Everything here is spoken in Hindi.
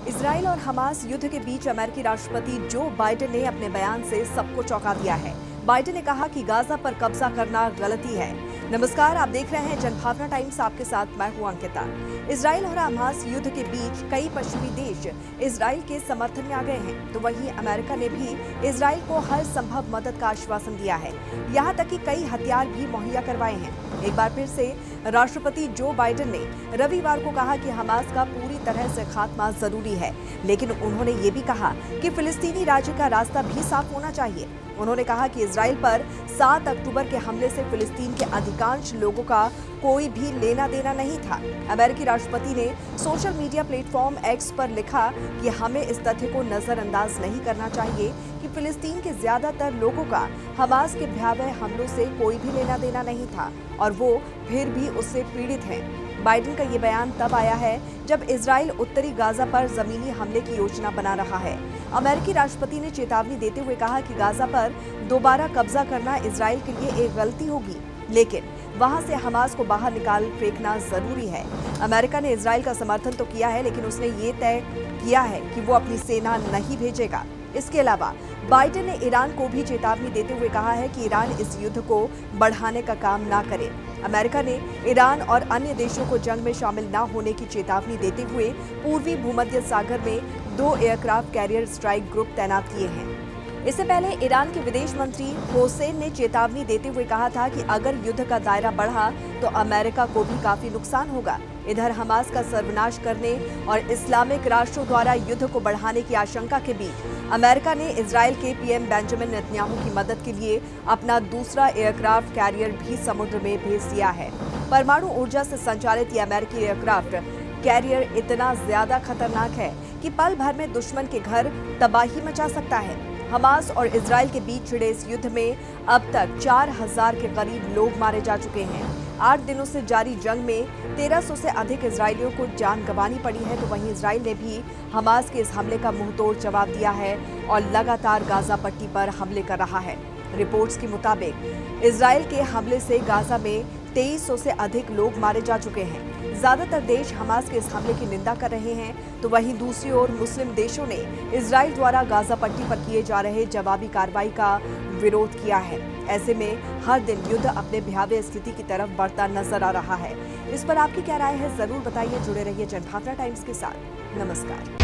इजराइल और हमास युद्ध के बीच अमेरिकी राष्ट्रपति जो बाइडेन ने अपने बयान से सबको चौंका दिया है। बाइडेन ने कहा कि गाजा पर कब्जा करना गलती है। नमस्कार, आप देख रहे हैं जनभावना टाइम्स, आपके साथ मैं हूं अंकिता। इजराइल और हमास युद्ध के बीच कई पश्चिमी देश इजराइल के समर्थन में आ गए हैं, तो वहीं अमेरिका ने भी इजराइल को हर संभव मदद का आश्वासन दिया है। यहां तक कि कई हथियार भी मुहैया करवाए हैं। एक बार फिर से राष्ट्रपति जो बाइडेन ने रविवार को कहा कि हमास का पूरी तरह से खात्मा जरूरी है, लेकिन उन्होंने ये भी कहा कि फिलिस्तीनी राज्य का रास्ता भी साफ होना चाहिए। उन्होंने कहा कि इजराइल पर 7 अक्टूबर के हमले से फिलिस्तीन के अधिकांश लोगों का कोई भी लेना देना नहीं था। अमेरिकी राष्ट्रपति ने सोशल मीडिया प्लेटफॉर्म एक्स पर लिखा कि हमें इस तथ्य को नजरअंदाज नहीं करना चाहिए कि फिलिस्तीन के ज्यादातर लोगों का हमास के भयावह हमलों से कोई भी लेना देना नहीं था और वो फिर भी उससे पीड़ित हैं। बाइडेन का ये बयान तब आया है जब इजराइल उत्तरी गाजा पर जमीनी हमले की योजना बना रहा है। अमेरिकी राष्ट्रपति ने चेतावनी देते हुए कहा कि गाजा पर दोबारा कब्जा करना इजराइल के लिए एक गलती होगी, लेकिन वहां से हमास को बाहर निकाल फेंकना जरूरी है। अमेरिका ने इजराइल का समर्थन तो किया है, लेकिन उसने ये तय किया है कि वो अपनी सेना नहीं भेजेगा। इसके अलावा बाइडेन ने ईरान को भी चेतावनी देते हुए कहा है कि ईरान इस युद्ध को बढ़ाने का काम ना करे। अमेरिका ने ईरान और अन्य देशों को जंग में शामिल न होने की चेतावनी देते हुए पूर्वी भूमध्य सागर में 2 एयरक्राफ्ट कैरियर स्ट्राइक ग्रुप तैनात किए हैं। इससे पहले ईरान के विदेश मंत्री हुसैन ने चेतावनी देते हुए कहा था कि अगर युद्ध का दायरा बढ़ा तो अमेरिका को भी काफी नुकसान होगा। इधर हमास का सर्वनाश करने और इस्लामिक राष्ट्रों द्वारा युद्ध को बढ़ाने की आशंका के बीच अमेरिका ने इजराइल के पीएम बेंजामिन नेतन्याहू की मदद के लिए अपना दूसरा एयरक्राफ्ट कैरियर भी समुद्र में भेज दिया है। परमाणु ऊर्जा से संचालित ये अमेरिकी एयरक्राफ्ट कैरियर इतना ज्यादा खतरनाक है कि पल भर में दुश्मन के घर तबाही मचा सकता है। हमास और इजराइल के बीच छिड़े इस युद्ध में अब तक 4000 के करीब लोग मारे जा चुके हैं। 8 दिनों से जारी जंग में 1300 से अधिक इजरायलियों को जान गंवानी पड़ी है, तो वहीं इजराइल ने भी हमास के इस हमले का मुंहतोड़ जवाब दिया है और लगातार गाजा पट्टी पर हमले कर रहा है। रिपोर्ट्स के मुताबिक इजराइल के हमले से गाजा में 2300 से अधिक लोग मारे जा चुके हैं। ज्यादातर देश हमास के इस हमले की निंदा कर रहे हैं, तो वहीं दूसरी ओर मुस्लिम देशों ने इजराइल द्वारा गाजा पट्टी पर किए जा रहे जवाबी कार्रवाई का विरोध किया है। ऐसे में हर दिन युद्ध अपने भयावह स्थिति की तरफ बढ़ता नजर आ रहा है। इस पर आपकी क्या राय है, जरूर बताइए। जुड़े रहिए जनभावना टाइम्स के साथ। नमस्कार।